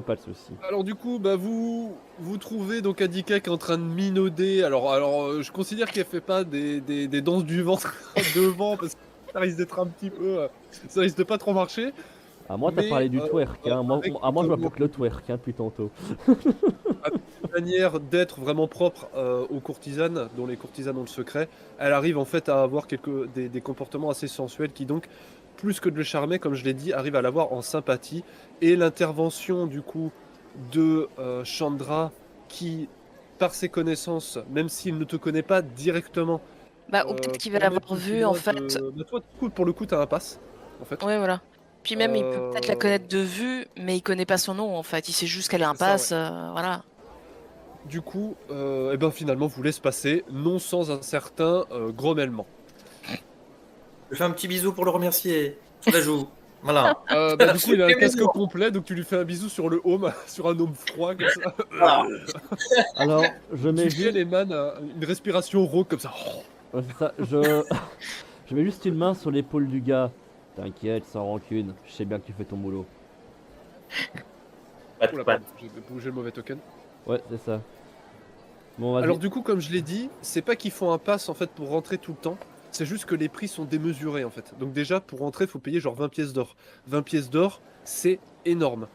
a pas de souci. Alors du coup, bah vous trouvez donc Adika qui est en train de minauder. Alors, je considère qu'elle fait pas des danses du ventre devant parce que ça risque d'être un petit peu, ça risque de pas trop marcher. Ah, moi, t'as Mais parlé du twerk, hein. Moi, avec moi, je vois comment pour que le twerk, hein, depuis tantôt. avec une manière d'être vraiment propre aux courtisanes, dont les courtisanes ont le secret, elle arrive en fait à avoir des comportements assez sensuels qui donc, plus que de le charmer, comme je l'ai dit, arrive à l'avoir en sympathie. Et l'intervention du coup de Chandra qui, par ses connaissances, même s'il ne te connaît pas directement, Bah, ou peut-être qu'il va permet l'avoir plus ou vu en moins fait. de... Bah, toi, du coup, pour le coup, t'as un pass, en fait. Ouais, voilà. Puis même, il peut peut-être la Euh, connaître de vue, mais il connaît pas son nom en fait. Il sait juste qu'elle a un C'est ça, ouais. pass, voilà. Du coup, eh ben, finalement, vous laisse passer, non sans un certain grommellement. Je fais un petit bisou pour le remercier. Sous la joue. Voilà. Bah, du coup, il a un Fais mes casque jours. complet, donc tu lui fais un bisou sur le home, sur un homme froid, comme ça. Voilà. Alors, je mets Du ciel juste... émane une respiration rauque, comme ça. Ouais, c'est ça, je mets juste une main sur l'épaule du gars. T'inquiète, sans rancune, je sais bien que tu fais ton boulot. Oula, pardon, j'ai bougé le mauvais token. Ouais, c'est ça. Bon, vas-y. Alors du coup, comme je l'ai dit, c'est pas qu'ils font un pass en fait pour rentrer tout le temps. C'est juste que les prix sont démesurés en fait. Donc déjà, pour rentrer, faut payer genre 20 pièces d'or. 20 pièces d'or, c'est énorme.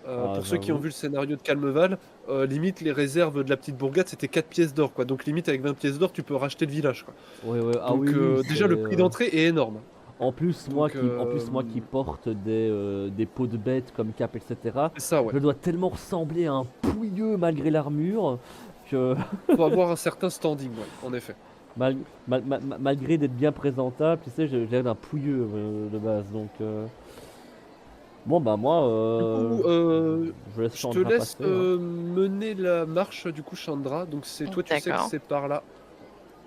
Ah, Pour ceux qui ont j'avoue. vu le scénario de Calmeval, limite les réserves de la petite bourgade c'était 4 pièces d'or quoi. Donc limite avec 20 pièces d'or tu peux racheter le village quoi. Ouais, ouais, ah Donc oui, oui, c'est... déjà le prix d'entrée est énorme. En plus, Donc moi qui porte des peaux de bête comme cap, etc., c'est ça ouais. je dois tellement ressembler à un pouilleux malgré l'armure que, Faut avoir un certain standing ouais, en effet. malgré d'être bien présentable, tu sais, j'ai l'air d'un pouilleux de base. Donc, bon, bah, moi, Du coup, je laisse je te Chandra laisse passer, hein. mener la marche du coup Chandra. Donc c'est toi tu sais que D'accord. c'est par là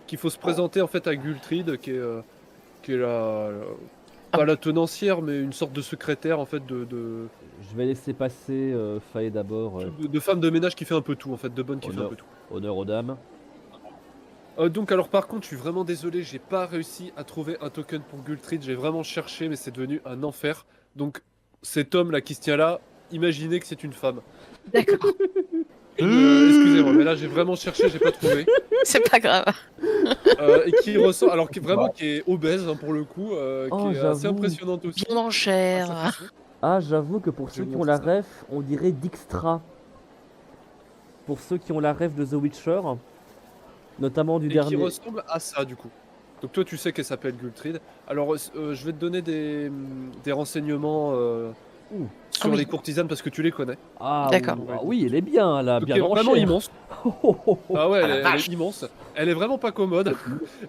qu'il faut se présenter en fait à Gultride qui est pas la tenancière mais une sorte de secrétaire en fait Je vais laisser passer Faye d'abord. de femme de ménage qui fait un peu tout en fait, de bonne qui fait un Honneur, peu tout. honneur aux dames. Donc alors par contre je suis vraiment désolé, j'ai pas réussi à trouver un token pour Gultride, j'ai vraiment cherché mais c'est devenu un enfer. Donc cet homme là qui se tient là, imaginez que c'est une femme. D'accord. Excusez-moi mais là j'ai vraiment cherché, j'ai pas trouvé. C'est pas grave. Et qui ressort, alors qui est vraiment qui est obèse hein, pour le coup, qui Oh, est assez j'avoue. impressionnante aussi. Bien en à sa chair. façon. Ah, j'avoue que pour Je ceux vais qui ont montrer la ça. ref, on dirait Dijkstra. Pour ceux qui ont la ref de The Witcher, notamment du Et qui dernier. ressemble à ça du coup. Donc toi tu sais qu'elle s'appelle Gultride. Alors je vais te donner des renseignements Ouh. sur oui. les courtisanes parce que tu les connais. Ah, D'accord. ah oui, elle est bien, là, Donc bien elle est en vraiment chair. immense. Oh, oh, oh. Ah ouais, Ah, la elle vache. est immense. Elle est vraiment pas commode.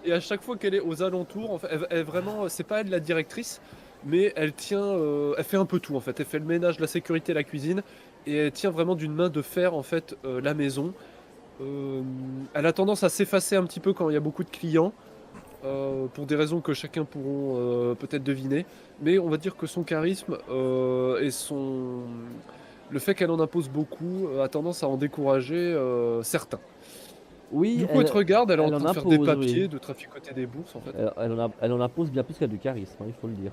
Et à chaque fois qu'elle est aux alentours, en fait, elle vraiment, c'est pas elle la directrice, mais elle tient, elle fait un peu tout en fait. Elle fait le ménage, la sécurité, la cuisine, et elle tient vraiment d'une main de fer en fait la maison. Elle a tendance à s'effacer un petit peu quand il y a beaucoup de clients, pour des raisons que chacun pourront peut-être deviner. Mais on va dire que son charisme et le fait qu'elle en impose beaucoup a tendance à en décourager certains. Oui, Du coup, elle te regarde, elle est en elle en train de faire des impose, oui. papiers, de traficoter des bourses en fait. Elle en impose bien plus qu'elle a du charisme, hein, il faut le dire.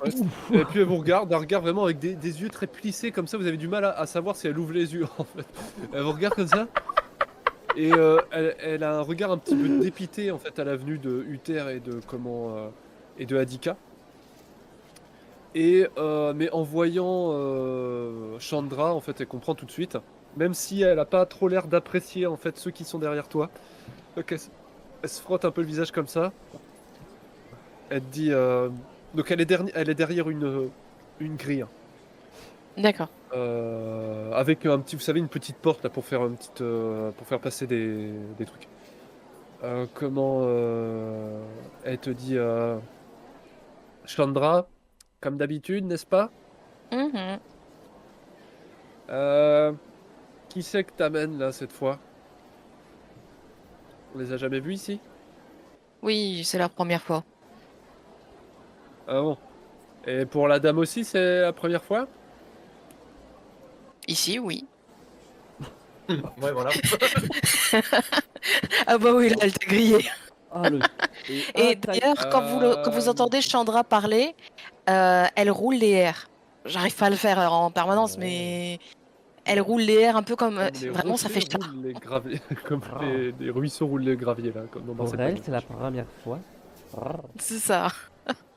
Ouais. Et puis elle vous regarde, d'un regard vraiment avec des yeux très plissés comme ça, vous avez du mal à savoir si elle ouvre les yeux en fait. Elle vous regarde comme ça. Et elle a un regard un petit peu dépité en fait à la venue de Uther et de et de Adika. Et mais en voyant Chandra, en fait, elle comprend tout de suite, même si elle a pas trop l'air d'apprécier en fait ceux qui sont derrière toi. Donc elle se frotte un peu le visage comme ça. Elle te dit, donc elle est derrière une grille. D'accord. Avec un petit, vous savez, une petite porte là pour faire pour faire passer des trucs. Elle te dit, Chandra, comme d'habitude, n'est-ce pas? Mhm. Qui c'est que t'amènes là cette fois? On les a jamais vus ici? Oui, c'est la première fois. Ah bon. Et pour la dame aussi, c'est la première fois? Ici, oui. Ouais, voilà. Ah bah oui, là, elle t'a grillé. Ah, le... Et d'ailleurs, quand vous entendez Chandra parler, elle roule les airs. J'arrive pas à le faire en permanence, mais Elle roule les airs un peu comme. Comme les Vraiment, ça fait rochers chat. roulent les graviers, comme Ah. les ruisseaux roulent les graviers là, comme dans Pour cette elle, c'est la première fois. C'est ça.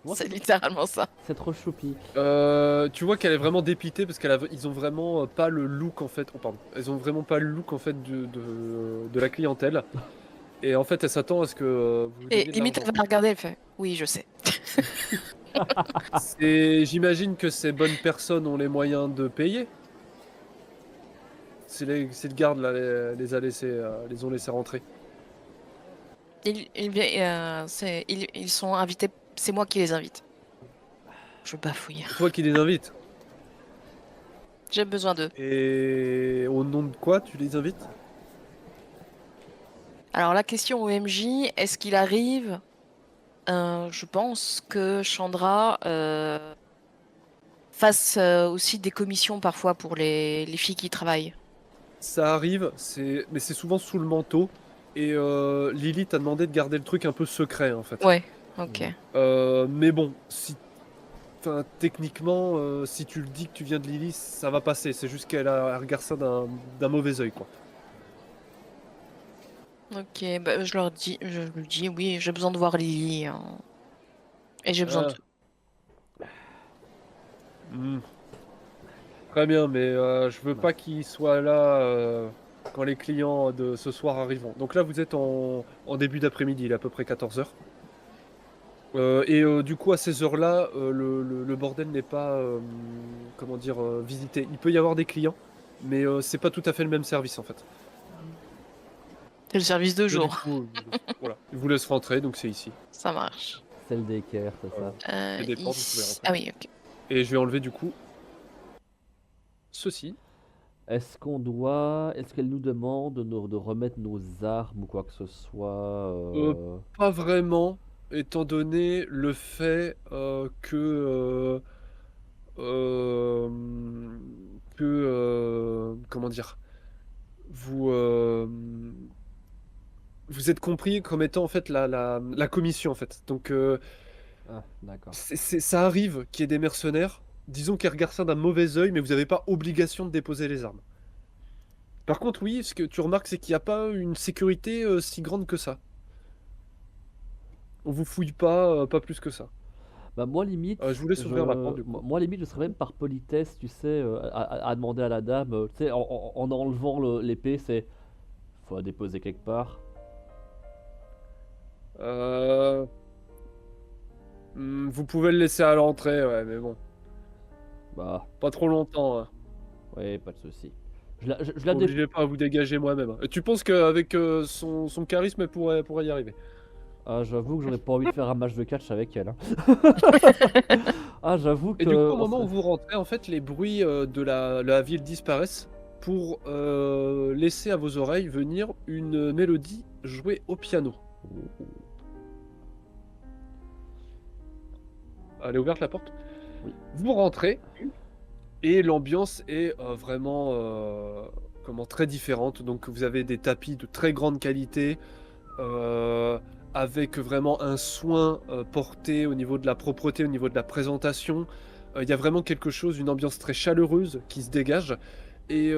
Moi, C'est littéralement ça. c'est trop choupi. Tu vois qu'elle est vraiment dépitée parce ils ont vraiment pas le look en fait. Oh pardon. Ils ont vraiment pas le look en fait de la clientèle. Et en fait, elle s'attend à ce que vous lui Et donniez de limite, elle l'argent. va la regarder, elle fait. Oui, je sais. J'imagine que ces bonnes personnes ont les moyens de payer. C'est le garde là, les a laissés, les ont laissés rentrer. Ils sont invités. C'est moi qui les invite. Je bafouille. C'est toi qui les invites. J'ai besoin d'eux. Et au nom de quoi tu les invites? Alors la question au MJ, est-ce qu'il arrive je pense que Chandra fasse aussi des commissions parfois pour les filles qui travaillent. Ça arrive, mais c'est souvent sous le manteau. Et Lily t'a demandé de garder le truc un peu secret en fait. Ouais, ok. Mais bon, enfin, techniquement, si tu le dis que tu viens de Lily, ça va passer. C'est juste elle regarde ça d'un mauvais œil, quoi. Ok, bah, je lui dis, oui, j'ai besoin de voir Lily. Hein. Et j'ai besoin de... Hmm. Très bien, mais je veux pas qu'il soit là quand les clients de ce soir arriveront. Donc là, vous êtes en début d'après-midi, il est à peu près 14h. Du coup, à ces heures-là, le bordel n'est pas, comment dire, visité. Il peut y avoir des clients, mais c'est pas tout à fait le même service en fait. C'est le service de Du jour. coup, voilà, il vous laisse rentrer, donc c'est ici. Ça marche. C'est le daycare, c'est ça. Il y a des portes, vous pouvez rentrer. Ah oui, ok. Et je vais enlever du coup ceci. Est-ce qu'elle nous demande de remettre nos armes ou quoi que ce soit Pas vraiment, étant donné le fait comment dire, vous vous êtes compris comme étant en fait la commission en fait. Donc Ah, d'accord. ça arrive qu'il y ait des mercenaires, disons qu'ils regardent ça d'un mauvais œil, mais vous n'avez pas obligation de déposer les armes. Par contre, oui, ce que tu remarques, c'est qu'il n'y a pas une sécurité si grande que ça. On vous fouille pas plus que ça. Bah moi limite, Je vous laisse ouvrir la porte du coup. moi limite je serais même par politesse, tu sais, à demander à la dame, tu sais, en enlevant l'épée, c'est faut la déposer quelque part. Vous pouvez le laisser à l'entrée, ouais, mais bon, Bah, pas trop longtemps. Hein. ouais, pas de souci. Je la Obligez pas à vous dégager moi-même. Tu penses qu'avec son charisme, elle pourrait y arriver? Ah, j'avoue que j'aurais pas envie de faire un match de catch avec elle. Hein. Ah, j'avoue que. Et du coup, au moment où vous rentrez, en fait, les bruits de la ville disparaissent pour laisser à vos oreilles venir une mélodie jouée au piano. Elle est ouverte la porte? Oui. Vous rentrez et l'ambiance est vraiment très différente. Donc vous avez des tapis de très grande qualité avec vraiment un soin porté au niveau de la propreté, au niveau de la présentation. Il y a vraiment quelque chose, une ambiance très chaleureuse qui se dégage et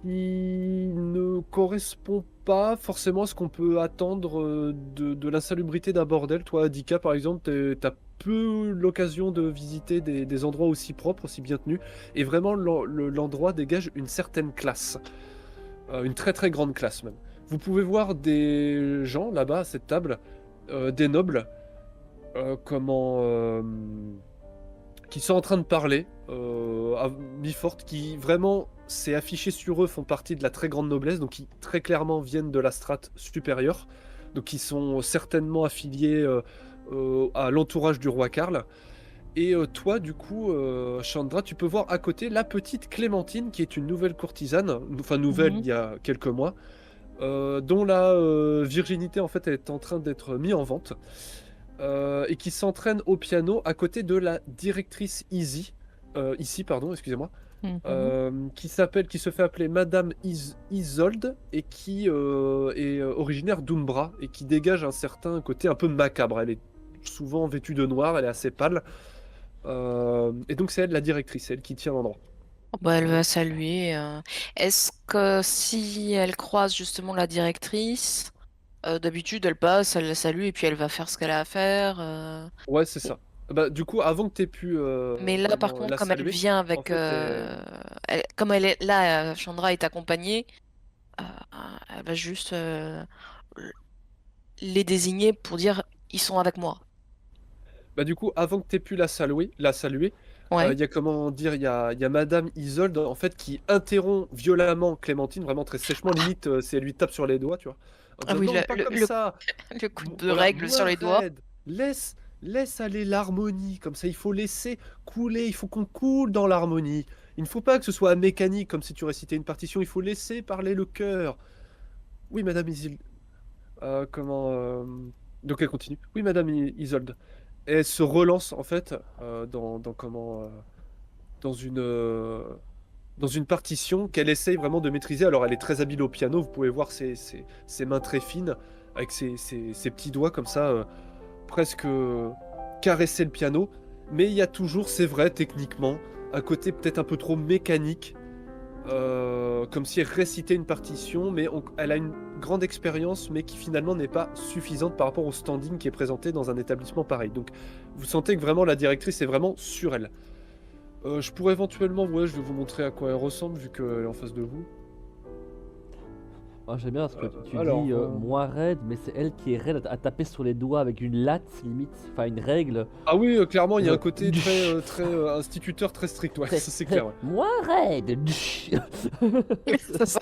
qui ne correspond pas forcément à ce qu'on peut attendre de l'insalubrité d'un bordel. Toi, Adika, par exemple, t'as peu l'occasion de visiter des endroits aussi propres, aussi bien tenus, et vraiment l'endroit dégage une certaine classe, une très très grande classe même. Vous pouvez voir des gens là-bas à cette table, des nobles, qui sont en train de parler à mi-forte, qui vraiment, c'est affiché sur eux, font partie de la très grande noblesse, donc qui très clairement viennent de la strate supérieure, donc qui sont certainement affiliés à l'entourage du roi Karl. Et toi, du coup, Chandra, tu peux voir à côté la petite Clémentine, qui est une nouvelle courtisane, enfin nouvelle il y a quelques mois, dont la virginité en fait est en train d'être mise en vente. Et qui s'entraîne au piano à côté de la directrice ici, pardon, excusez-moi, qui se fait appeler Madame Isolde et qui est originaire d'Umbra et qui dégage un certain côté un peu macabre. Elle est souvent vêtue de noir, elle est assez pâle. Et donc c'est elle la directrice, elle qui tient l'endroit. Bah, elle va saluer. Est-ce que si elle croise justement la directrice, d'habitude elle passe, elle la salue et puis elle va faire ce qu'elle a à faire. Ouais, c'est ça. Bah, du coup, avant que t'aies pu Mais là, par vraiment contre, la comme elle saluer, vient en avec, fait, comme elle est là, Chandra est accompagnée, euh, elle va juste les désigner pour dire ils sont avec moi. bah, du coup, avant que t'aies pu la saluer, Ouais. il y a comment dire, il y a Madame Isolde en fait qui interrompt violemment Clémentine, vraiment très sèchement, limite, si elle lui tape sur les doigts, tu vois, en Ah disant oui, non, pas comme ça, le coup de Voilà, règle sur moins les doigts. raide, laisse, laisse aller l'harmonie, comme ça, il faut laisser couler, il faut qu'on coule dans l'harmonie. Il ne faut pas que ce soit mécanique, comme si tu récitais une partition, il faut laisser parler le cœur. Oui, Madame Isilde. Comment. Donc elle continue. Oui, Madame Isolde. Et elle se relance en fait dans comment dans une partition qu'elle essaye vraiment de maîtriser. Alors elle est très habile au piano, vous pouvez voir ses mains très fines avec ses petits doigts comme ça, presque caresser le piano. Mais il y a toujours, c'est vrai techniquement, un côté peut-être un peu trop mécanique, comme si elle récitait une partition, mais elle a une grande expérience, mais qui finalement n'est pas suffisante par rapport au standing qui est présenté dans un établissement pareil. Donc vous sentez que vraiment la directrice est vraiment sur elle. Je pourrais éventuellement, ouais, je vais vous montrer à quoi elle ressemble vu qu'elle est en face de vous. Ah, j'aime bien parce que tu Alors, dis moins raide, mais c'est elle qui est raide à taper sur les doigts avec une latte, limite, enfin une règle. ah oui, clairement, il y a un Euh, côté très instituteur très strict, ouais, ça c'est clair. Ouais. Moins raide. C'est ça.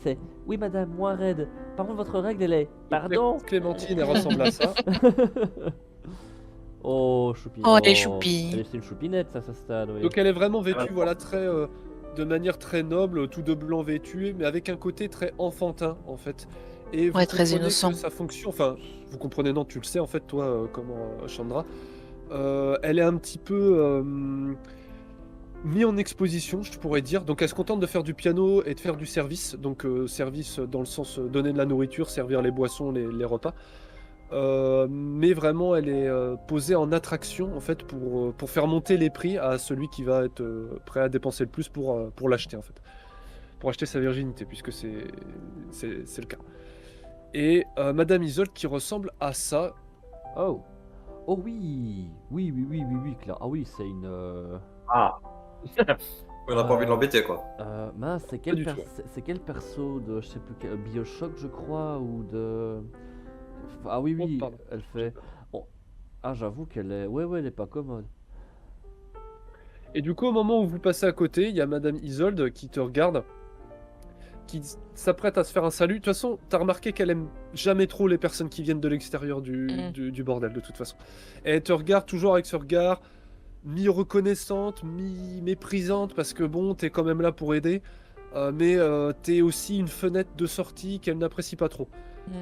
C'est oui, madame, moins raide. Par contre, votre règle, elle est. Pardon. Clémentine, elle ressemble à ça. Oh, choupi. Oh, elle est Oh. choupie. C'est une choupinette, ça, ça stade, oui. Donc elle est vraiment vêtue, maintenant. voilà, très, de manière très noble, tout de blanc vêtu, mais avec un côté très enfantin en fait. Et vous Ouais, très comprenez innocent. que sa fonction, enfin, vous comprenez, non, tu le sais en fait, toi, comment, Chandra, elle est un petit peu mis en exposition, je pourrais dire. Donc elle se contente de faire du piano et de faire du service. Donc service dans le sens donner de la nourriture, servir les boissons, les repas. Mais vraiment, elle est posée en attraction en fait pour faire monter les prix à celui qui va être prêt à dépenser le plus pour l'acheter en fait. Pour acheter sa virginité, puisque c'est le cas. Et Madame Isolde qui ressemble à ça. Oh. Oh oui. Oui, oui, oui, oui, oui, clair. Ah oui, c'est une. Ah. On n'a pas envie de l'embêter, quoi. Mince, c'est du tout. c'est quel perso de, je sais plus, Bioshock, je crois, ou de. Ah oui, Oh, oui, pardon. elle fait. Oh. Ah, j'avoue qu'elle est. Ouais, ouais, elle est pas commode. Et du coup, au moment où vous passez à côté, il y a Madame Isolde qui te regarde, qui s'apprête à se faire un salut. De toute façon, t'as remarqué qu'elle aime jamais trop les personnes qui viennent de l'extérieur Mm. du bordel, de toute façon. Et elle te regarde toujours avec ce regard mi-reconnaissante, mi-méprisante, parce que bon, t'es quand même là pour aider, mais t'es aussi une fenêtre de sortie qu'elle n'apprécie pas trop. Mm.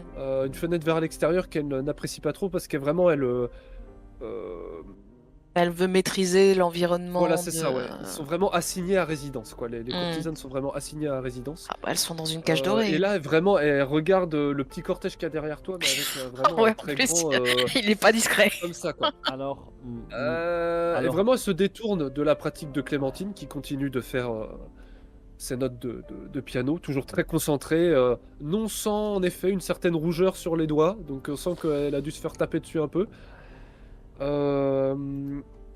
Une fenêtre vers l'extérieur qu'elle n'apprécie pas trop, parce qu'elle vraiment, euh, Elle veut maîtriser l'environnement voilà, c'est de. ça, ouais. Ils sont vraiment assignés à résidence, quoi. Les Mm. courtisanes sont vraiment assignées à résidence. Ah bah, elles sont dans une cage Et dorée. là, vraiment, elle regarde le petit cortège qu'il y a derrière toi, mais avec vraiment Ouais, un en très plus, grand. il est pas discret. Comme ça, quoi. Alors. Et Alors. vraiment, elle se détourne de la pratique de Clémentine, qui continue de faire ses notes de piano, toujours très concentrée, non sans en effet une certaine rougeur sur les doigts, donc on sent qu'elle a dû se faire taper dessus un peu.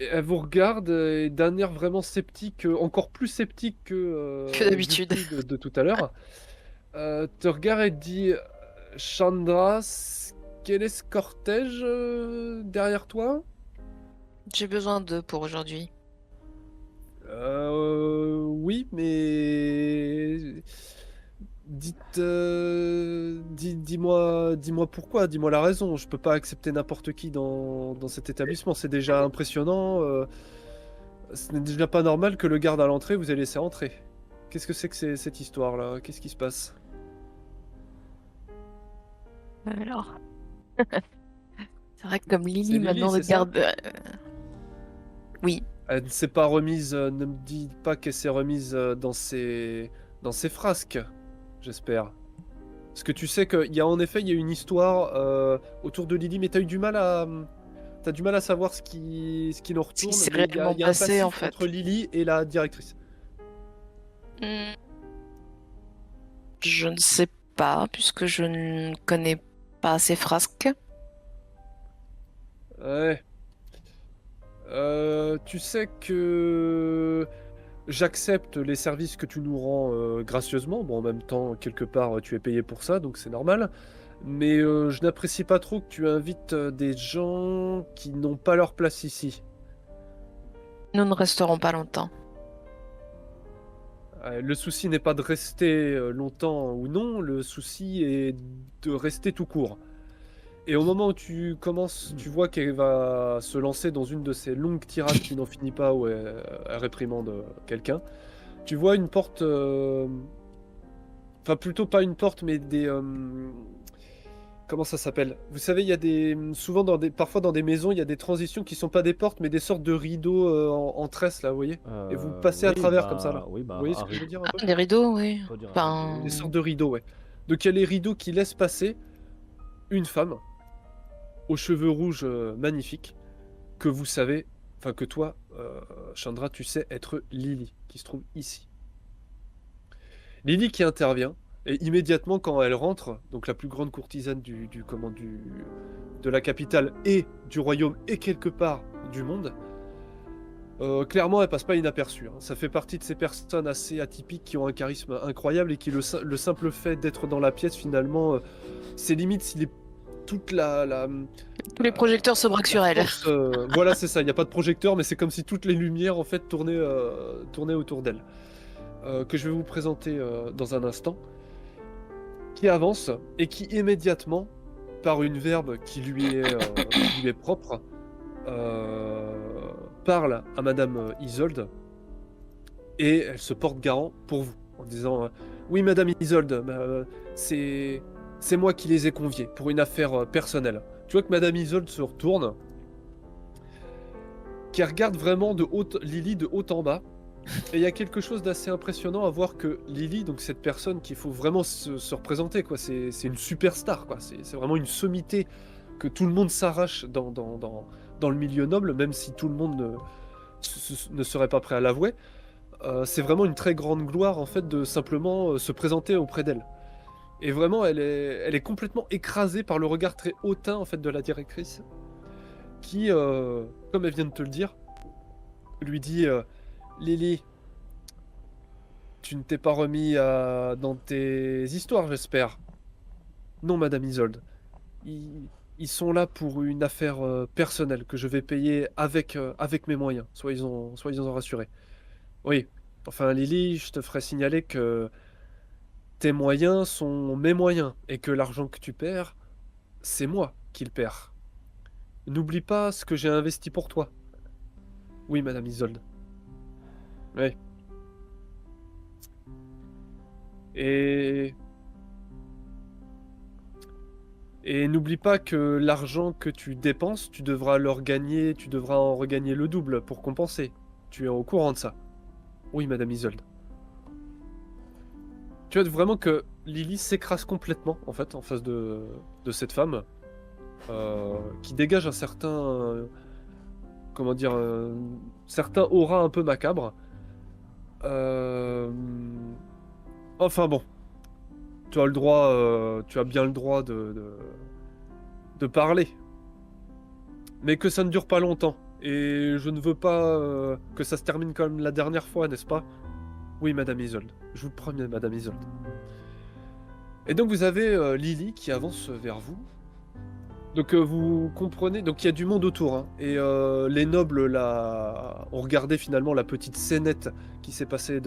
Et elle vous regarde et d'un air vraiment sceptique, encore plus sceptique Que du d'habitude. prix de tout à l'heure. Te regarde et te dit Chandra, quel est ce cortège derrière toi? J'ai besoin d'eux pour aujourd'hui. Oui, mais dis-moi pourquoi, dis-moi la raison. Je peux pas accepter n'importe qui dans cet établissement. C'est déjà impressionnant. Ce n'est déjà pas normal que le garde à l'entrée vous ait laissé entrer. Qu'est-ce que c'est que cette histoire-là? Qu'est-ce qui se passe? Alors. C'est vrai que comme C'est Lily Lily, maintenant c'est de ça? garde. Oui. Elle ne s'est pas remise. Ne me dis pas qu'elle s'est remise dans ses frasques, j'espère. Parce que tu sais qu'il y a en effet il y a une histoire autour de Lily, mais t'as t'as du mal à savoir ce qui leur Ce qui retourne, s'est mais il y a, réellement il y a un passé, passif en fait. entre Lily et la directrice. Hmm, Je ne sais pas, puisque je ne connais pas ces frasques. Ouais. Tu sais que j'accepte les services que tu nous rends gracieusement. Bon, en même temps, quelque part, tu es payé pour ça, donc c'est normal. Mais je n'apprécie pas trop que tu invites des gens qui n'ont pas leur place ici. Nous ne resterons pas longtemps. Le souci n'est pas de rester longtemps ou non, le souci est de rester tout court. Et au moment où tu commences, tu vois qu'elle va se lancer dans une de ces longues tirades qui n'en finit pas où elle réprimande quelqu'un. Tu vois une porte, enfin plutôt pas une porte, mais des, comment ça s'appelle? Vous savez, il y a souvent parfois dans des maisons, il y a des transitions qui sont pas des portes, mais des sortes de rideaux en tresse là, vous voyez? Et vous passez à Oui, travers comme ça là. oui, Vous voyez ce que je veux dire un peu? Des rideaux, oui. on peut dire un Enfin, rideau. Des sortes de rideaux, ouais. Donc il y a les rideaux qui laissent passer une femme aux cheveux rouges magnifiques que vous savez, enfin que toi, Chandra, tu sais être Lily, qui se trouve ici. Lily qui intervient, et immédiatement quand elle rentre, donc la plus grande courtisane de la capitale et du royaume et quelque part du monde, clairement elle passe pas inaperçue. Hein. Ça fait partie de ces personnes assez atypiques qui ont un charisme incroyable et qui le simple fait d'être dans la pièce finalement, c'est limite s'il est toute tous les projecteurs se braquent sur elle. force, voilà, c'est ça. Il n'y a pas de projecteur, mais c'est comme si toutes les lumières en fait tournaient autour d'elle. Que je vais vous présenter dans un instant, qui avance et qui immédiatement, par une verbe qui lui est propre, parle à Madame Isolde et elle se porte garant pour vous en disant oui Madame Isolde, c'est moi qui les ai conviés pour une affaire personnelle. Tu vois que Madame Isolde se retourne, qui regarde vraiment Lily de haut en bas. Et il y a quelque chose d'assez impressionnant à voir que Lily, donc cette personne qu'il faut vraiment se représenter, quoi. C'est une superstar, quoi. C'est vraiment une sommité que tout le monde s'arrache dans le milieu noble, même si tout le monde ne serait pas prêt à l'avouer. C'est vraiment une très grande gloire, en fait, de simplement se présenter auprès d'elle. Et vraiment, elle est complètement écrasée par le regard très hautain, en fait, de la directrice, qui, comme elle vient de te le dire, lui dit Lily, tu ne t'es pas remis dans tes histoires, j'espère. Non, Madame Isolde. Ils sont là pour une affaire personnelle que je vais payer avec mes moyens. Soyez-en rassurés. Oui. Enfin, Lily, je te ferai signaler que tes moyens sont mes moyens et que l'argent que tu perds, c'est moi qui le perds. N'oublie pas ce que j'ai investi pour toi. Oui, Madame Isolde. Oui. Et n'oublie pas que l'argent que tu dépenses, tu devras en regagner le double pour compenser. Tu es au courant de ça. Oui, Madame Isolde. Tu vois vraiment que Lily s'écrase complètement, en fait, en face de cette femme, qui dégage un certain, comment dire, un certain aura un peu macabre. Enfin bon, tu as le droit, tu as bien le droit de parler. Mais que ça ne dure pas longtemps. Et je ne veux pas que ça se termine comme la dernière fois, n'est-ce pas? Oui, Madame Isolde. Je vous le promets, Madame Isolde. Et donc vous avez Lily qui avance vers vous. Donc vous comprenez, donc il y a du monde autour. Hein. Et les nobles là ont regardé finalement la petite scénette qui s'est passée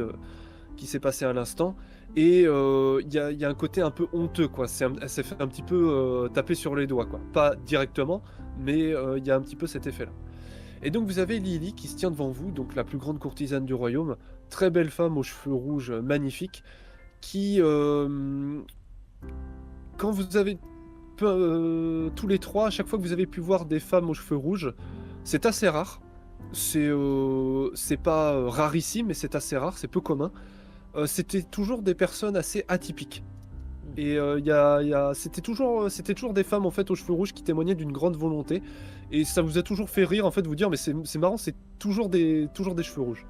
à l'instant. Et il y a un côté un peu honteux, quoi. Elle s'est fait un petit peu taper sur les doigts, quoi. Pas directement, mais il y a un petit peu cet effet-là. Et donc vous avez Lily qui se tient devant vous, donc la plus grande courtisane du royaume, très belle femme aux cheveux rouges magnifiques, qui, quand vous avez tous les trois, à chaque fois que vous avez pu voir des femmes aux cheveux rouges, c'est assez rare. C'est pas rarissime, mais c'est assez rare, c'est peu commun. C'était toujours des personnes assez atypiques. Et c'était toujours des femmes en fait aux cheveux rouges qui témoignaient d'une grande volonté. Et ça vous a toujours fait rire en fait, vous dire mais c'est marrant, c'est toujours des cheveux rouges.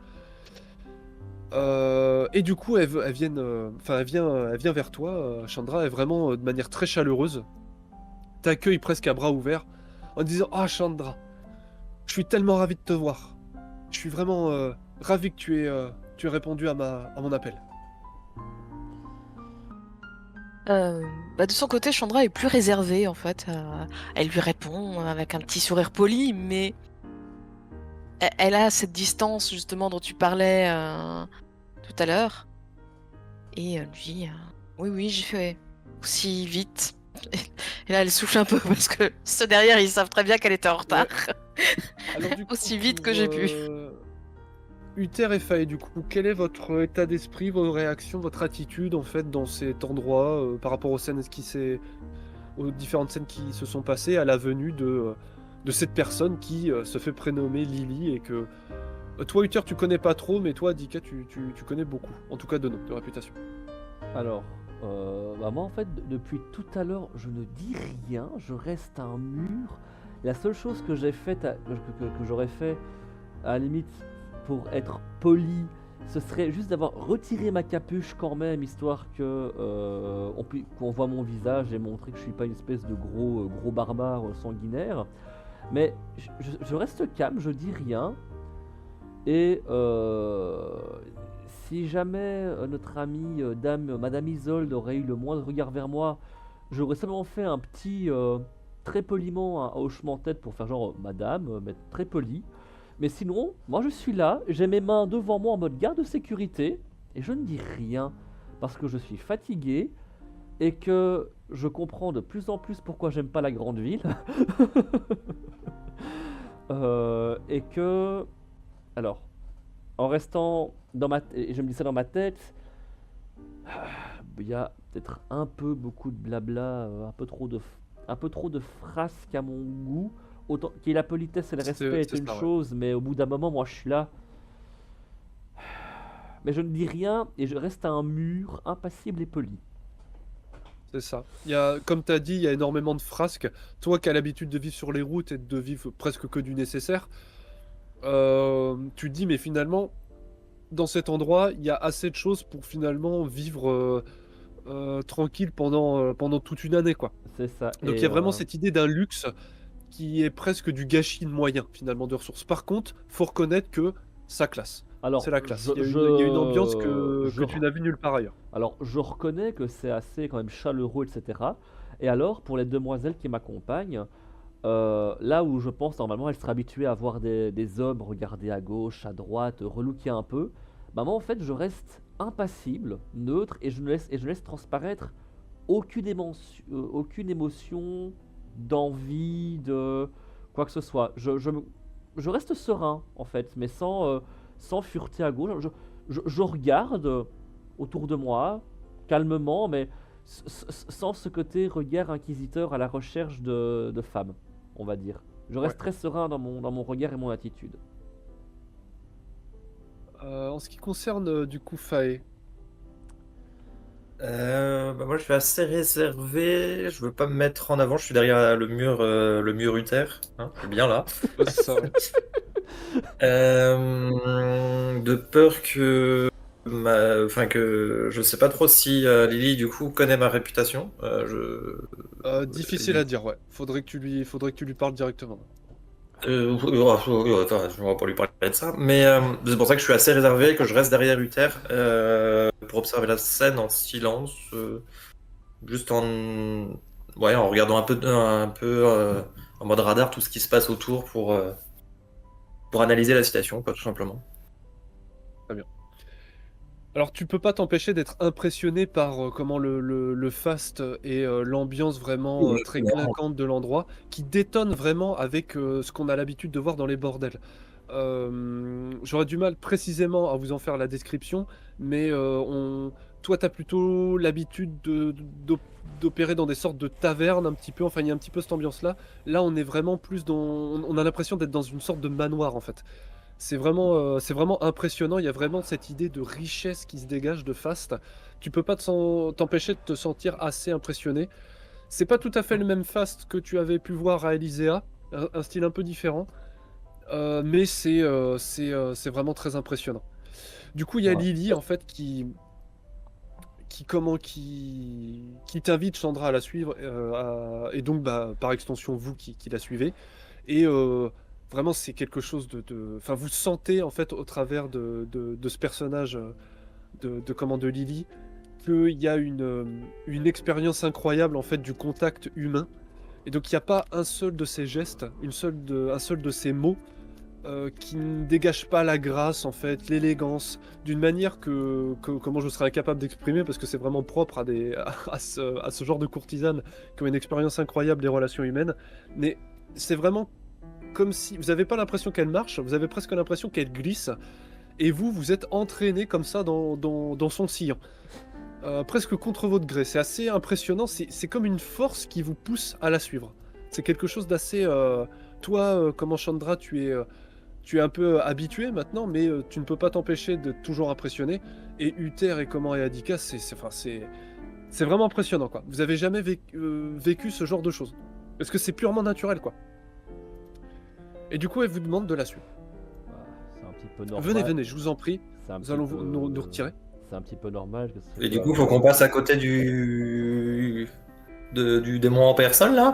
Et du coup, elle vient vers toi, Chandra, et vraiment de manière très chaleureuse, t'accueille presque à bras ouverts en disant ah Chandra, je suis tellement ravi de te voir. Je suis vraiment ravi que tu aies répondu à mon appel. De son côté, Chandra est plus réservée en fait. Elle lui répond avec un petit sourire poli, mais elle a cette distance justement dont tu parlais tout à l'heure. Et lui, oui, oui, j'ai fait aussi vite. Et là, elle souffle un peu parce que ceux derrière, ils savent très bien qu'elle était en retard. Alors, du coup, Aussi vite pour, que j'ai pu. Uther et Faye, du coup, quel est votre état d'esprit, vos réactions, votre attitude en fait dans cet endroit par rapport aux aux différentes scènes qui se sont passées à la venue de cette personne qui se fait prénommer Lily et que toi Uther tu connais pas trop, mais toi Dika tu connais beaucoup, en tout cas de nom, de réputation. Alors, moi en fait, depuis tout à l'heure, je ne dis rien, je reste un mur. La seule chose que j'ai faite, que j'aurais fait, à la limite, pour être poli, ce serait juste d'avoir retiré ma capuche quand même, histoire que qu'on voit mon visage et montrer que je suis pas une espèce de gros barbare sanguinaire. Mais je reste calme, je dis rien. Et si jamais notre amie Madame Isolde aurait eu le moindre regard vers moi, j'aurais seulement fait un petit, très poliment, un hochement de tête pour faire genre Madame, mais très poli. Mais sinon, moi je suis là, j'ai mes mains devant moi en mode garde de sécurité, et je ne dis rien, parce que je suis fatigué, et que je comprends de plus en plus pourquoi j'aime pas la grande ville. Et que... Alors, en restant dans et je me dis ça dans ma tête, il y a peut-être un peu beaucoup de blabla, un peu trop de frasques à mon goût. Autant qu'il y ait la politesse et le respect est une ça, ouais. chose, mais au bout d'un moment, moi je suis là. Mais je ne dis rien et je reste à un mur impassible et poli. C'est ça. Comme tu as dit, il y a énormément de frasques. Toi qui as l'habitude de vivre sur les routes et de vivre presque que du nécessaire, tu te dis, mais finalement, dans cet endroit, il y a assez de choses pour finalement vivre tranquille pendant toute une année, quoi. C'est ça. Donc il y a vraiment cette idée d'un luxe qui est presque du gâchis de moyens, finalement, de ressources. Par contre, faut reconnaître que ça classe. Alors, C'est la classe. je, Il y a une ambiance je, que tu n'as vue nulle part ailleurs. alors, je reconnais que c'est assez quand même chaleureux, etc. Et alors, pour les demoiselles qui m'accompagnent, là où je pense normalement elles seraient habituées à voir des hommes regarder à gauche, à droite, relooker un peu, bah moi en fait je reste impassible, neutre, et je laisse transparaître aucune émotion d'envie, de quoi que ce soit. Je reste serein en fait, mais sans fureter à gauche. Je regarde autour de moi, calmement, mais sans ce côté regard inquisiteur à la recherche de femmes, on va dire. Je reste Ouais. très serein dans mon regard et mon attitude. En ce qui concerne du coup Fae, Moi, je suis assez réservé. Je veux pas me mettre en avant. Je suis derrière le mur Uther. Hein, je suis bien là. ouais, c'est ça, ouais. De peur enfin que je sais pas trop si Lily du coup connaît ma réputation. Difficile à dire, ouais. Faudrait que tu lui parles directement. Attends, on va pas lui parler de ça, mais c'est pour ça que je suis assez réservé, que je reste derrière Uther pour observer la scène en silence, juste en regardant un peu en mode radar tout ce qui se passe autour pour analyser la situation, quoi, tout simplement. Alors tu peux pas t'empêcher d'être impressionné par comment le faste et l'ambiance vraiment très clinquante de l'endroit, qui détonne vraiment avec ce qu'on a l'habitude de voir dans les bordels. J'aurais du mal précisément à vous en faire la description, mais toi tu as plutôt l'habitude d'opérer dans des sortes de tavernes un petit peu, enfin il y a un petit peu cette ambiance-là. Là on est vraiment plus on a l'impression d'être dans une sorte de manoir en fait. c'est vraiment impressionnant. Il y a vraiment cette idée de richesse qui se dégage de Fast. Tu peux pas t'empêcher de te sentir assez impressionné. C'est pas tout à fait le même Fast que tu avais pu voir à Elysea, un style un peu différent, mais c'est vraiment très impressionnant. Du coup, il y a Ouais. Lily en fait qui t'invite Chandra à la suivre, et donc bah, par extension vous qui la suivez. Et vraiment c'est quelque chose enfin vous sentez en fait au travers de ce personnage de Lily qu'il y a une expérience incroyable en fait du contact humain. Et donc il n'y a pas un seul de ces gestes, un seul de ces mots qui ne dégage pas la grâce en fait, l'élégance, d'une manière comment je serais incapable d'exprimer parce que c'est vraiment propre à ce genre de courtisanes qui ont une expérience incroyable des relations humaines. Mais c'est vraiment comme si vous n'avez pas l'impression qu'elle marche, vous avez presque l'impression qu'elle glisse, et vous êtes entraîné comme ça dans son sillon. Presque contre votre gré. C'est assez impressionnant, c'est comme une force qui vous pousse à la suivre. C'est quelque chose d'assez... toi, comment Chandra, tu es un peu habitué maintenant, mais tu ne peux pas t'empêcher de toujours impressionner. Et Uther et comment et Adika, c'est vraiment impressionnant, quoi. Vous avez jamais vécu ce genre de choses. Parce que c'est purement naturel, quoi. Et du coup, elle vous demande de la suivre. Bah, c'est un petit peu normal. Venez, je vous en prie. C'est un Nous petit allons peu- nous retirer. C'est un petit peu normal. Et du coup, faut qu'on passe à côté du démon en personne, là.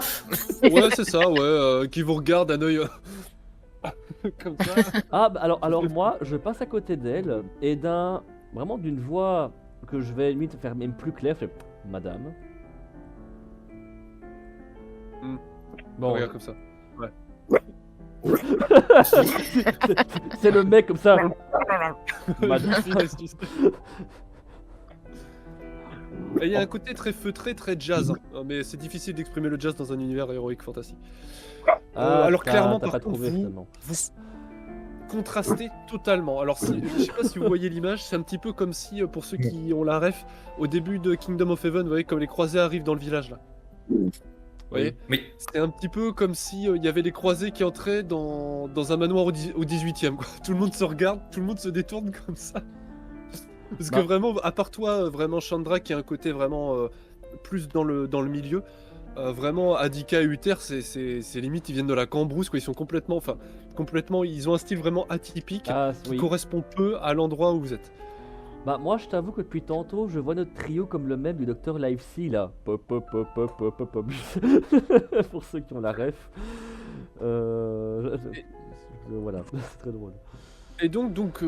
Ouais, c'est ça, ouais. Qui vous regarde d'un œil comme ça. Ah, bah, alors moi, je passe à côté d'elle et vraiment d'une voix que je vais limite faire même plus claire, je fais Madame. Hmm. Bon, Regarde comme ça. c'est le mec comme ça. Madame. Et il y a un côté très feutré, très jazz. Hein. Mais c'est difficile d'exprimer le jazz dans un univers héroïque fantasy. Alors clairement, t'as par pas contre, trouvé vous finalement. contrastez totalement. Alors, je sais pas si vous voyez l'image, c'est un petit peu comme si, pour ceux qui ont la ref, au début de Kingdom of Heaven, vous voyez, comme les croisés arrivent dans le village là. Vous voyez, Oui. c'est un petit peu comme si il y avait les croisés qui entraient dans un manoir au 18e. Quoi. Tout le monde se regarde, tout le monde se détourne comme ça. Parce que Bah. vraiment, à part toi, vraiment Chandra qui a un côté vraiment plus dans le milieu, vraiment Adika et Uther, c'est limite, ils viennent de la Cambrousse, quoi. Ils sont complètement, ils ont un style vraiment atypique Ah, qui oui. correspond peu à l'endroit où vous êtes. Bah, moi, je t'avoue que depuis tantôt, je vois notre trio comme le même du docteur Livesey là. Pop, pop, pop, pop, pop, pop, pop. Pour ceux qui ont la ref. Voilà, c'est très drôle. Et donc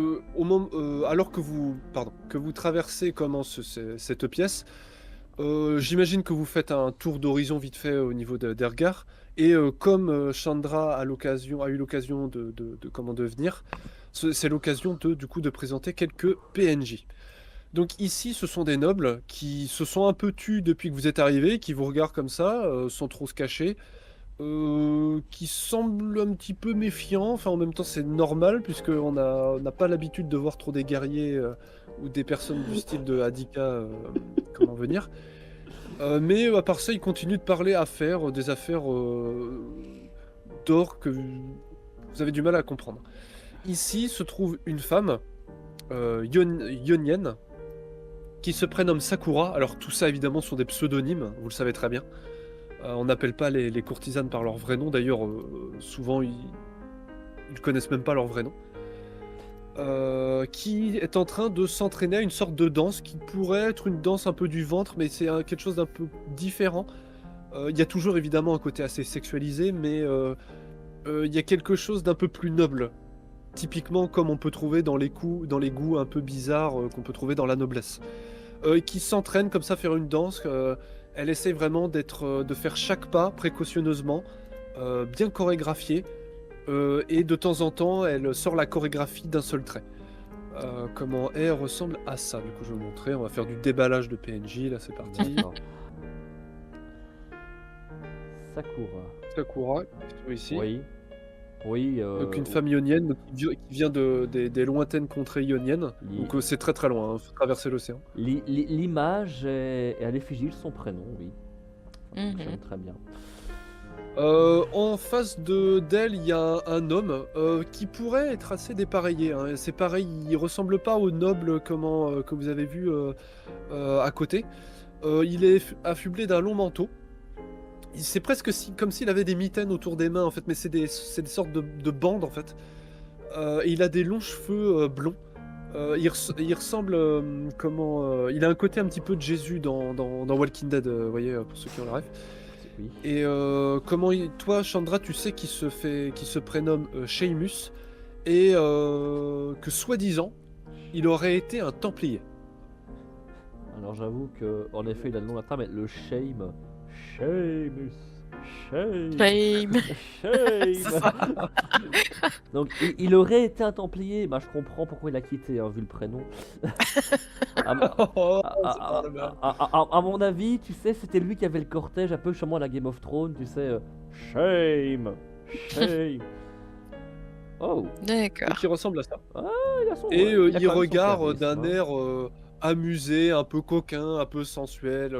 alors que vous traversez cette pièce, j'imagine que vous faites un tour d'horizon vite fait au niveau d'Ergar. Et comme Chandra a eu l'occasion de venir, c'est l'occasion du coup de présenter quelques PNJ. Donc ici, ce sont des nobles qui se sont un peu tus depuis que vous êtes arrivés, qui vous regardent comme ça, sans trop se cacher, qui semblent un petit peu méfiants. Enfin, en même temps, c'est normal, puisqu'on n'a pas l'habitude de voir trop des guerriers ou des personnes du style de Adika comment venir. Mais à part ça, ils continuent de parler des affaires d'or que vous avez du mal à comprendre. Ici se trouve une femme, Ionienne, qui se prénomme Sakura. Alors tout ça évidemment sont des pseudonymes, vous le savez très bien. On n'appelle pas les courtisanes par leur vrai nom, d'ailleurs souvent ils connaissent même pas leur vrai nom. Qui est en train de s'entraîner à une sorte de danse qui pourrait être une danse un peu du ventre, mais c'est quelque chose d'un peu différent. Il y a toujours évidemment un côté assez sexualisé, mais il y a quelque chose d'un peu plus noble. Typiquement comme on peut trouver dans les goûts un peu bizarres qu'on peut trouver dans la noblesse. Qui s'entraîne comme ça à faire une danse. Elle essaie vraiment de faire chaque pas précautionneusement, bien chorégraphié. Et de temps en temps, elle sort la chorégraphie d'un seul trait. Comment elle ressemble à ça. Du coup, je vais vous montrer. On va faire du déballage de PNJ. Là, c'est parti. D'accord. Sakura. Sakura, ici. Oui. Oui. Donc une femme ionienne donc, qui vient des lointaines contrées ioniennes. Li- Donc c'est très très loin, faut traverser l'océan. L'image est à l'effigie de son prénom, oui. Mhm. J'aime très bien. En face d'elle, il y a un homme qui pourrait être assez dépareillé, hein. C'est pareil, il ressemble pas au noble que vous avez vu à côté. Il est affublé d'un long manteau. C'est presque comme s'il avait des mitaines autour des mains en fait, mais c'est des sortes de bandes en fait. Et il a des longs cheveux blonds. Il ressemble il a un côté un petit peu de Jésus dans Walking Dead, vous voyez, pour ceux qui ont la ref. Oui. Et toi, Chandra, tu sais qu'il se prénomme Sheamus et que soi-disant, il aurait été un Templier. Alors j'avoue que en effet il a le nom latin, mais le shame. Shamus. Shame. Shame. Shame. C'est ça. Donc il aurait été un Templier, bah je comprends pourquoi il a quitté, hein, vu le prénom. Oh, À, c'est pas le mal. à mon avis, tu sais, c'était lui qui avait le cortège un peu justement à la Game of Thrones, tu sais. Shame. Shame. Oh, D'accord. Qui ressemble à ça. il a son. Et a quand même il son regarde charisme, d'un hein. air amusé, un peu coquin, un peu sensuel,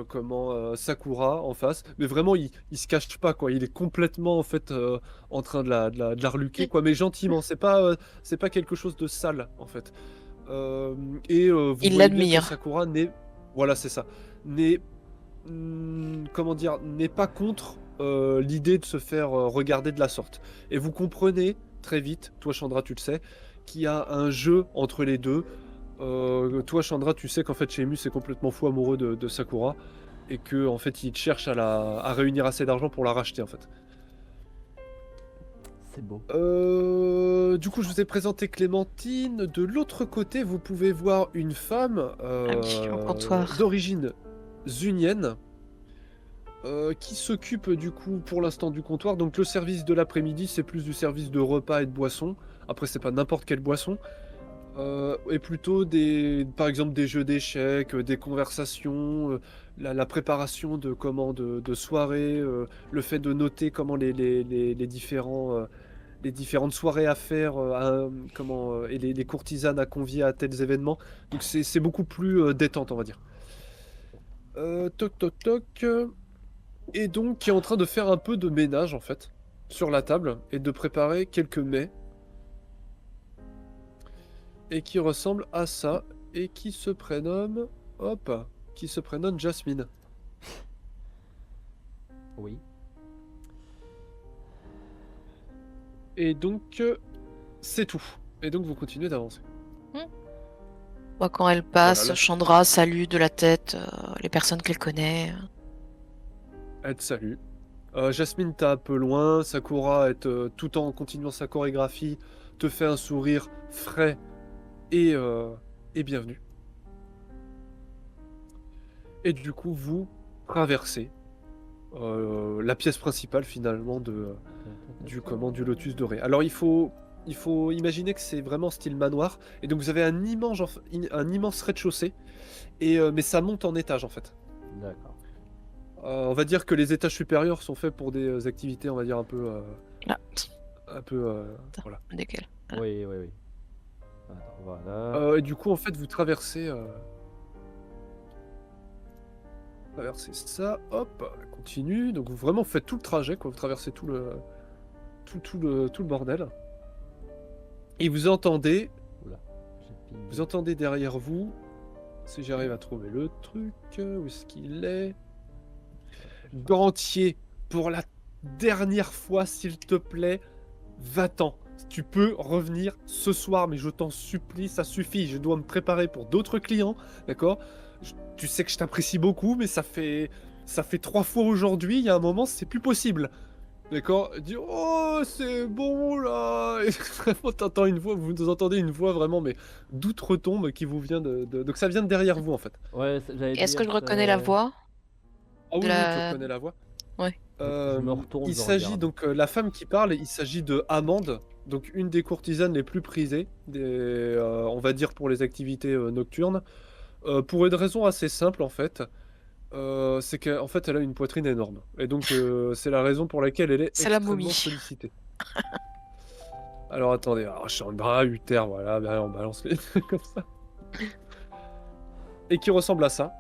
Sakura en face. Mais vraiment, il se cache pas, quoi. Il est complètement, en fait, en train de la reluquer, quoi. Mais gentiment, c'est pas quelque chose de sale, en fait. Vous Il voyez bien que l'admire. Sakura n'est... Voilà, c'est ça. N'est... comment dire, n'est pas contre l'idée de se faire regarder de la sorte. Et vous comprenez très vite, toi Chandra tu le sais, qu'il y a un jeu entre les deux. Toi Chandra tu sais qu'en fait Sheamus est complètement fou amoureux de Sakura et que en fait il cherche à réunir assez d'argent pour la racheter en fait. C'est beau. Du coup je vous ai présenté Clémentine. De l'autre côté vous pouvez voir une femme oui, au comptoir. d'origine zunienne. Qui s'occupe du coup pour l'instant du comptoir. Donc le service de l'après-midi c'est plus du service de repas et de boissons. Après c'est pas n'importe quelle boisson. Et plutôt par exemple des jeux d'échecs, des conversations, la préparation de soirées, le fait de noter comment les différentes soirées à faire, et les courtisanes à convier à tels événements. Donc c'est beaucoup plus détente on va dire. Toc toc toc. Et donc qui est en train de faire un peu de ménage en fait sur la table et de préparer quelques mets et qui ressemble à ça et qui se prénomme Jasmine. Oui. Et donc c'est tout. Et donc vous continuez d'avancer. Moi, quand elle passe, Voilà, là. Chandra salue de la tête les personnes qu'elle connaît. Elle te salue. Jasmine t'as un peu loin, Sakura tout en continuant sa chorégraphie te fait un sourire frais et bienvenue. Et du coup vous traversez la pièce principale finalement du Lotus Doré. Alors il faut imaginer que c'est vraiment style manoir et donc vous avez un immense rez-de-chaussée mais ça monte en étage en fait. D'accord. On va dire que les étages supérieurs sont faits pour des activités on va dire un peu Là, voilà. décale. Oui. Attends, voilà. Et du coup en fait vous traversez ça, hop, continue. Donc vous vraiment faites tout le trajet, quoi. Vous traversez tout le bordel. Et vous entendez derrière vous, si j'arrive à trouver le truc, où est-ce qu'il est? Gantier, pour la dernière fois, s'il te plaît, va-t'en. Tu peux revenir ce soir, mais je t'en supplie, ça suffit. Je dois me préparer pour d'autres clients, d'accord? Tu sais que je t'apprécie beaucoup, mais ça fait 3 fois aujourd'hui. Il y a un moment, c'est plus possible, d'accord? Dis oh c'est bon là. Et vraiment, t'entends une voix, vous entendez une voix vraiment, mais d'outre-tombe qui vous vient donc ça vient de derrière vous en fait. Ouais, j'allais Est-ce que dire, je reconnais la voix Ah oui, de oui, tu la... reconnais la voix. Ouais. Je me retourne, Il je s'agit regarde. donc la femme qui parle, il s'agit de Amande, donc une des courtisanes les plus prisées, on va dire pour les activités nocturnes, pour une raison assez simple en fait. C'est qu'en fait elle a une poitrine énorme et donc c'est la raison pour laquelle elle est C'est la extrêmement momie. sollicitée. Alors attendez, Chandra, Uther, voilà, ben, on balance les trucs comme ça. Et qui ressemble à ça.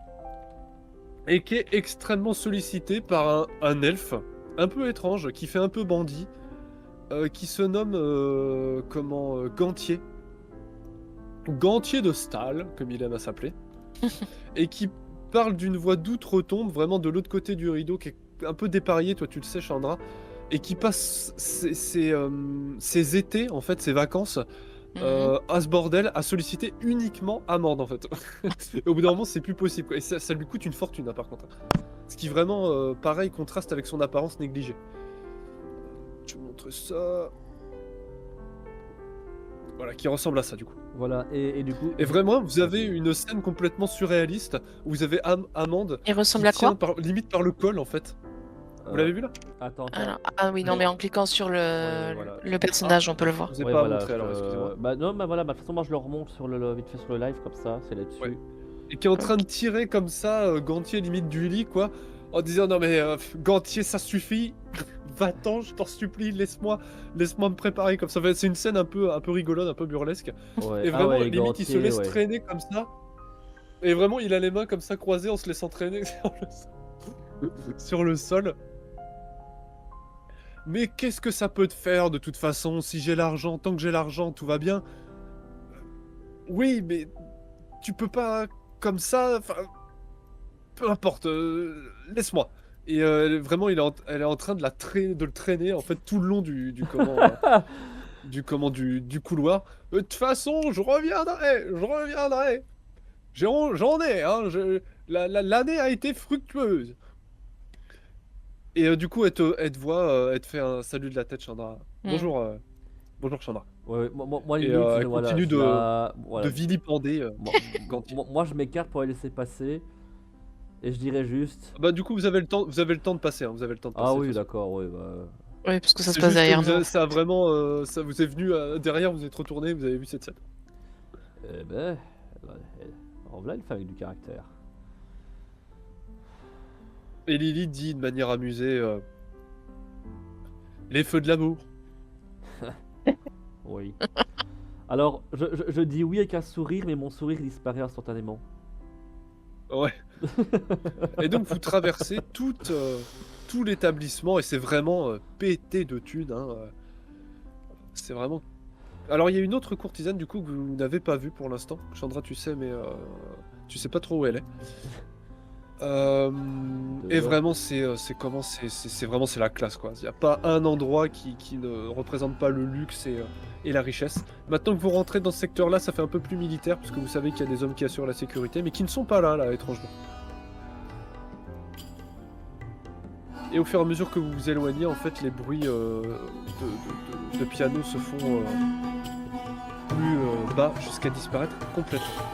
Et qui est extrêmement sollicité par un elfe un peu étrange, qui fait un peu bandit, qui se nomme Gantier. Gantier de Stahl, comme il aime à s'appeler, et qui parle d'une voix d'outre-tombe, vraiment de l'autre côté du rideau, qui est un peu dépareillé, toi tu le sais, Chandra, et qui passe ses étés, en fait, ses vacances, à ce bordel, à solliciter uniquement Amande, en fait. Et au bout d'un moment, c'est plus possible, quoi. Et ça lui coûte une fortune, hein, par contre. Ce qui vraiment, pareil, contraste avec son apparence négligée. Je vais vous montrer ça. Voilà, qui ressemble à ça, du coup. Voilà, et du coup. Et vraiment, vous avez une scène complètement surréaliste où vous avez Amande Il qui ressemble à tient quoi? limite par le col, en fait. Vous l'avez vu là? Attends. Alors, ah oui, non, mais en cliquant sur Ouais, voilà. le personnage, on peut le Je voir. vous ai Ouais, pas voilà, montré alors, excusez-moi. Bah non, bah voilà, bah, de toute façon, moi je le remonte sur vite fait sur le live, comme ça, c'est là-dessus. Ouais. Et qui est en train de tirer comme ça, Gantier limite du lit, quoi, en disant non mais Gantier, ça suffit, va-t'en, je t'en supplie, laisse-moi me préparer comme ça. Enfin, c'est une scène un peu rigolote, un peu burlesque. Ouais. Et vraiment, ouais, limite, il se Gantier, laisse ouais. traîner comme ça. Et vraiment, il a les mains comme ça croisées en se laissant traîner sur le sol. Mais qu'est-ce que ça peut te faire de toute façon? Si j'ai l'argent, tant que j'ai l'argent, tout va bien. Oui, mais tu peux pas comme ça. Enfin, peu importe. Laisse-moi. Et vraiment, elle est en train de le traîner en fait tout le long du couloir. De toute façon, je reviendrai. J'en ai, hein. L'année a été fructueuse. Et du coup, elle te voit, elle te fait un salut de la tête, Chandra. Bonjour, bonjour Chandra. Ouais, moi Et limite, elle voilà, continue je la- de voilà. vilipender Moi, Gantier. moi, je m'écarte pour la laisser passer, et je dirais juste. Bah du coup, vous avez le temps de passer, hein, vous avez le temps de passer. Ah de oui, toute façon. d'accord, oui, bah. Oui, parce que ça se C'est passe juste que derrière nous. ça a vraiment, ça vous est venu derrière, vous êtes retourné, vous avez vu cette scène. Eh ben. En voilà une femme avec du caractère. Et Lily dit de manière amusée, les feux de l'amour. Oui. Alors, je dis oui avec un sourire, mais mon sourire disparaît instantanément. Ouais. Et donc vous traversez tout l'établissement et c'est vraiment pété de thunes. Hein. C'est vraiment. Alors il y a une autre courtisane du coup que vous n'avez pas vue pour l'instant. Chandra, tu sais, mais tu sais pas trop où elle est. Et vraiment c'est comment c'est vraiment c'est la classe quoi. Il n'y a pas un endroit qui ne représente pas le luxe et la richesse. Maintenant que vous rentrez dans ce secteur-là, ça fait un peu plus militaire puisque vous savez qu'il y a des hommes qui assurent la sécurité, mais qui ne sont pas là étrangement. Et au fur et à mesure que vous vous éloignez, en fait, les bruits de piano se font plus bas jusqu'à disparaître complètement.